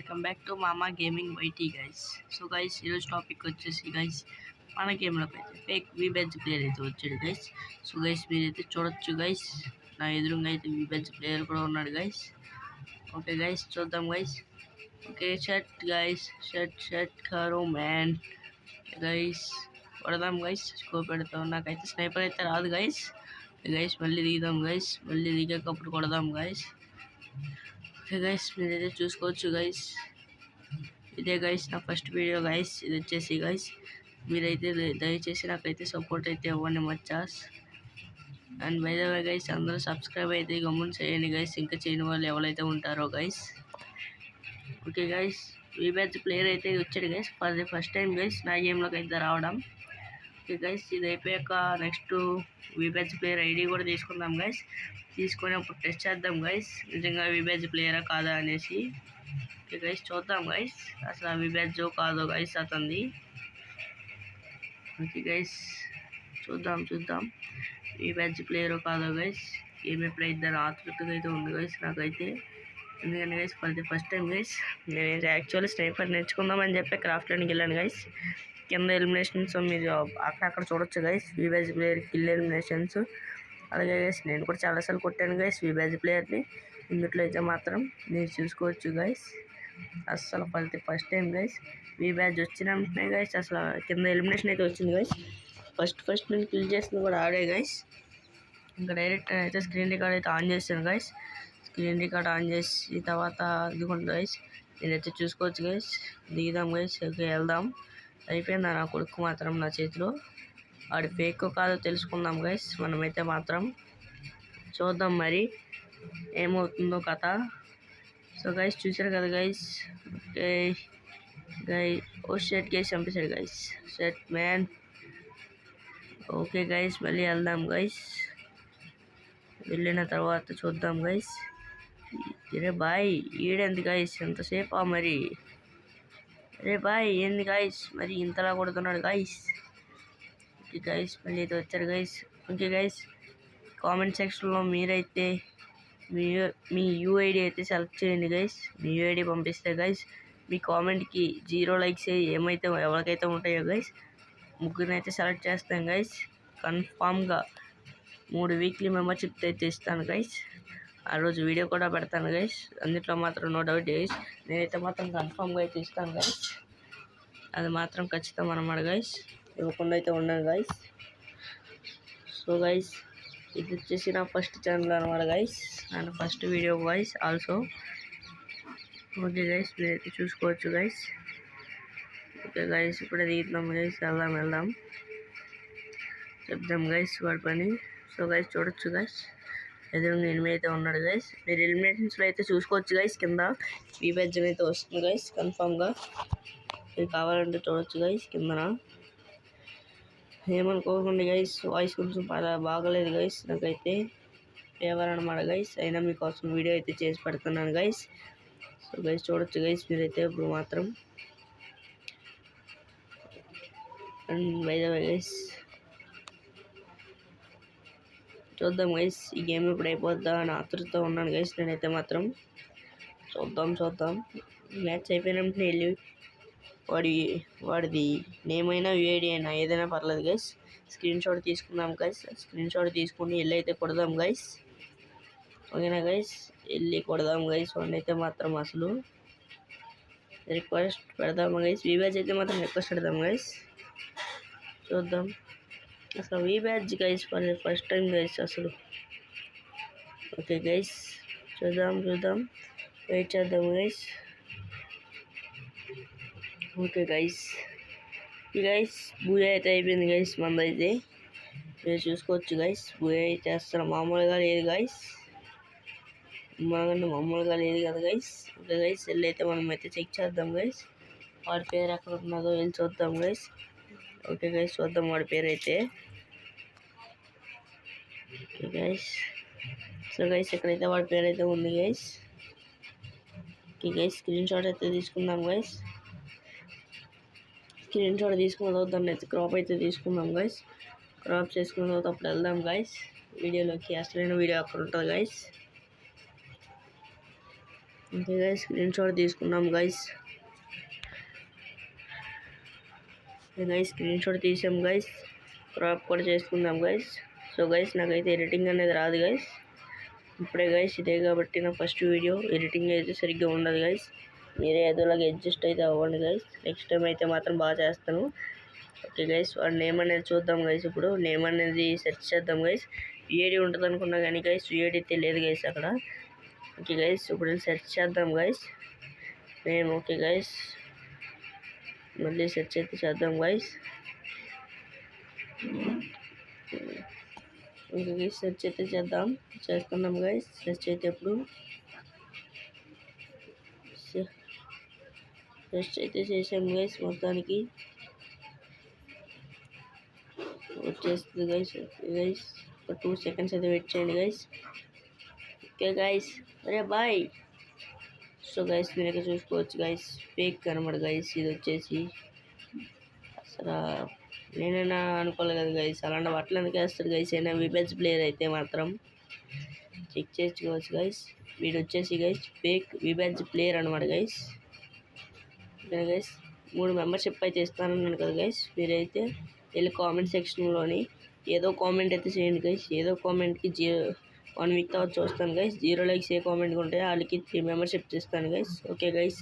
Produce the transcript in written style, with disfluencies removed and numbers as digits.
Welcome back to Mama gaming YT guys. So guys ఈరోజు topic వచ్చేసి guys మన గేమ్లోకి అయితే ఫేక్ వీబెజ్ ప్లేయర్ అయితే వచ్చాడు గైస్. సో గైస్ మీరైతే చూడొచ్చు గైస్, నా ఎదురుగా అయితే వీబెజ్ ప్లేయర్ కూడా ఉన్నాడు గైస్. ఓకే గైస్ చూద్దాం గైస్. ఓకే షట్ కారో మ్యాన్ గైస్, కొడదాం గైస్. స్కోప్ పెడతాం, నాకైతే స్నైపర్ అయితే రాదు గైస్. గైస్ మళ్ళీ దిగుదాం గైస్, మళ్ళీ దిగేటప్పుడు కొడదాం గైస్. ఓకే గైస్ మీరైతే చూసుకోవచ్చు గైస్, ఇదే గైస్ నా ఫస్ట్ వీడియో గైస్. ఇది వచ్చేసి గైస్ మీరైతే దయచేసి నాకైతే సపోర్ట్ అయితే ఇవ్వండి మచ్చాస్. And by the way guys అందరూ సబ్స్క్రైబ్ అయితే గమని చేయండి గైస్, ఇంకా చేయని వాళ్ళు ఎవరైతే ఉంటారో గైస్. ఓకే గైస్ వీబెజ్ ప్లేయర్ అయితే వచ్చాడు guys for the first time guys నా గేమ్లోకి అయితే రావడం. ఓకే గైస్ ఇది అయిపోయాక నెక్స్ట్ వీబెజ్ ప్లేయర్ ఐడి కూడా తీసుకుందాం గైస్. తీసుకొని అప్పుడు టెస్ట్ చేద్దాం గైస్ నిజంగా వీబెజ్ ప్లేయరా కాదా అనేసి. ఓకే గైస్ చూద్దాం గైస్ అసలు ఆ వీబెజ్ కాదో గైస్ అతనిది. ఓకే గైస్ చూద్దాం వీబెజ్ ప్లేయర్ కాదో గైస్. గేమ్ ఎప్పుడైతే ఆతృతగా అయితే ఉంది గైస్ నాకైతే, ఎందుకంటే guys for the first time guys నేను యాక్చువల్లీ స్నైపర్ నేర్చుకుందామని చెప్పి క్రాఫ్ట్లోకి వెళ్ళాను గైస్. కింద ఎలిమినేషన్స్ మీరు అక్కడక్కడ చూడొచ్చు గైస్, వీబెజ్ ప్లేయర్ కిల్ ఎలిమినేషన్స్. అలాగే గైస్ నేను కూడా చాలాసార్లు కొట్టాను గైస్ వీబెజ్ ప్లేయర్ని. ఇందులో అయితే మాత్రం మీరు చూసుకోవచ్చు గైస్. అస్సలు ఫస్ట్ టైం గైస్ వీబెజ్ వచ్చిన వెంటనే గైస్ అసలు కింద ఎలిమినేషన్ అయితే వచ్చింది గైస్. ఫస్ట్ నేను కిల్ చేసింది కూడా ఆడే గైస్. ఇంకా డైరెక్ట్ అయితే స్క్రీన్ రికార్డ్ అయితే ఆన్ చేశాను గైస్. స్క్రీన్ రికార్డ్ ఆన్ చేసి తర్వాత ఇదిగోండి గైస్ నేనైతే చూసుకోవచ్చు గైస్. దిగుదాం గైస్, ఓకే వెళ్దాం. అయిపోయిందా నా కొడుకు మాత్రం నా చేతిలో. వాడి ఫేక్ కాదో తెలుసుకుందాం గైస్ మనమైతే మాత్రం. చూద్దాం మరి ఏమవుతుందో కథ. సో గైస్ చూసారు కదా గైస్. ఓకే ఓ షెట్ గైస్ చంపేశాడు గైస్, షెట్ మ్యాన్. ఓకే గైస్ మళ్ళీ వెళ్దాం గైస్. వెళ్ళిన తర్వాత చూద్దాం గైస్. అరే బాయ్ ఈడేంది గైస్ ఎంతసేపా మరి. అరే బాయ్ ఏంది గైస్ మరి ఇంతలా కొడుతున్నాడు గైస్. ఓకే గైస్ మళ్ళీ అయితే వచ్చారు గైస్. ఓకే గైస్ కామెంట్ సెక్షన్లో మీరైతే మీ యూఐడి అయితే సెలెక్ట్ చేయండి గైస్. మీ యూఐడి పంపిస్తే గైస్ మీ కామెంట్కి 0 లైక్స్ ఏమైతే ఎవరికైతే ఉంటాయో గైస్ ముగ్గురిని అయితే సెలెక్ట్ చేస్తాం గైస్. కన్ఫామ్గా 3 వీక్లీ మెంబర్షిప్ అయితే ఇస్తాను గైస్. ఆ రోజు వీడియో కూడా పెడతాను గైస్, అందులో మాత్రం నో డౌట్ గైస్. నేనైతే మాత్రం కన్ఫామ్గా అయితే ఇస్తాను గైస్, అది మాత్రం ఖచ్చితం అన్నమాట గైస్. ఇవ్వకుండా అయితే ఉండను గైస్. సో గైస్ ఇది వచ్చేసి నా ఫస్ట్ ఛానల్ అనమాట guys, and first video guys also. Okay guys మీరైతే చూసుకోవచ్చు గైస్. ఓకే గైస్ ఇప్పుడే దిగుతున్నాం గైస్, వెళ్దాం చెప్దాం గైస్ వాడి పని. సో గైస్ చూడొచ్చు గైస్ ఎదురుగా ఎనిమిది అయితే ఉన్నాడు గైస్. మీరు ఎలిమినేషన్స్లో అయితే చూసుకోవచ్చు గైస్, కింద వీబెజ్ అయితే వస్తుంది గైస్ కన్ఫామ్గా. మీరు కావాలంటే చూడొచ్చు గైస్ కిందన. ఏమనుకోకండి గైస్ వాయిస్ కొంచెం బాగలేదు గైస్ నాకైతే, ఫేవర్ అనమాట గైస్. అయినా మీకోసం వీడియో అయితే చేసి పెడుతున్నాను గైస్. సో గైస్ చూడొచ్చు గైస్ మీరైతే ఇప్పుడు మాత్రం. And by the way guys చూద్దాం గైస్ ఈ గేమ్ ఇప్పుడు అయిపోద్దా అని ఆతృతతో ఉన్నాను గైస్ నేనైతే మాత్రం. చూద్దాం మ్యాచ్ అయిపోయిన వెంటనే వెళ్ళి వాడిది నేమ్ అయినా యూఐడి అయినా ఏదైనా పర్లేదు గైస్ స్క్రీన్ షాట్ తీసుకుందాం గైస్. స్క్రీన్ షాట్ తీసుకుని వెళ్ళి అయితే కొడదాం గైస్. ఓకేనా గైస్ వెళ్ళి కొడదాం గైస్ వాడిని అయితే మాత్రం. అసలు రిక్వెస్ట్ పెడదాం గైస్, వీబెజ్ అయితే మాత్రం రిక్వెస్ట్ పెడదాం గైస్. చూద్దాం అసలు వీబెజ్ guys for the first time guys అసలు. ఓకే గైస్ చూద్దాం వెయిట్ చేద్దాం గైస్. ఓకే గైస్ బూయా అయితే అయిపోయింది గైస్ మందైతే. మీరు చూసుకోవచ్చు గైస్ బూయా అయితే అసలు మామూలుగా లేదు గైస్, మామూలుగా లేదు కదా గైస్. ఓకే గైస్ వెళ్ళి అయితే మనం అయితే చెక్ చేద్దాం గైస్, వాడి పేరు ఎక్కడ ఉన్నదో వెళ్ళి చూద్దాం గైస్. ఓకే గైస్ చూద్దాం వాడి పేరు అయితే. ఓకే గైస్ సో గైస్ ఇక్కడైతే వాడి పేరు అయితే ఉంది guys. Okay guys screen shot అయితే తీసుకుందాం గైస్. స్క్రీన్ షాట్ తీసుకున్న తర్వాత దాన్ని అయితే క్రాప్ అయితే తీసుకుందాం గైస్. క్రాప్ చేసుకున్న తర్వాత అప్పుడు వెళ్దాం గైస్ వీడియోలోకి. అసలైన వీడియో అక్కడ ఉంటుంది guys. Okay guys, screen shot తీసుకున్నాం గైస్. స్క్రీన్ షాట్ తీసాం గైస్. క్రాప్ కూడా చేసుకుందాం గైస్. సో గైస్, నాకైతే ఎడిటింగ్ అనేది రాదు గైస్. ఇప్పుడే గైస్ ఇదే కాబట్టి నా ఫస్ట్ వీడియో. ఎడిటింగ్ అయితే సరిగ్గా ఉండదు గైస్. మీరే ఏదోలాగా అడ్జస్ట్ అయితే అవ్వండి గైస్. నెక్స్ట్ టైం అయితే మాత్రం బాగా చేస్తాను. ఓకే గైస్, వాడు నేమ్ అనేది చూద్దాం గైస్. ఇప్పుడు నేమ్ అనేది సెర్చ్ చేద్దాం గైస్. యూఏడి ఉంటుంది అనుకున్నా కానీ గైస్ యూఏడి అయితే లేదు గైస్ అక్కడ. ఓకే గైస్, ఇప్పుడు సెర్చ్ చేద్దాం గైస్ నేమ్. ఓకే గైస్, మళ్ళీ సెర్చ్ అయితే చేద్దాం గైస్. ఓకే గైస్, సెర్చ్ అయితే చేస్తున్నాం గైస్. సెర్చ్ అయితే ఇప్పుడు సెర్చ్ అయితే చేసాం గైస్. మొత్తానికి వచ్చేస్తుంది గైస్. ఒక 2 seconds అయితే వెయిట్ చేయండి గైస్. ఓకే గైస్, అరే బాయ్. సో గైస్, మీరైతే చూసుకోవచ్చు గైస్, ఫేక్ కనబడు గైస్. ఇది వచ్చేసి అసలు నేనైనా అనుకోలేదు కదా గైస్. అలాంటి బట్టలు ఎందుకు వేస్తాడు గైస్ అయినా విబెజ్ ప్లేయర్ అయితే మాత్రం. చెక్ చేసుకోవచ్చు గైస్. వీడు వచ్చేసి గైస్ ఫేక్ విబెజ్ ప్లేయర్ అనమాట గైస్. ఓకే గైస్, 3 మెంబర్షిప్ అయితే ఇస్తానన్నాను కదా గైస్. మీరైతే వెళ్ళి కామెంట్ సెక్షన్లోని ఏదో కామెంట్ అయితే చేయండి గైస్. ఏదో కామెంట్కి 1 week తర్వాత చూస్తాను గైస్. 0 likes ఏ కామెంట్ ఉంటాయో వాళ్ళకి 3 మెంబర్షిప్ ఇస్తాను గైస్. Okay guys.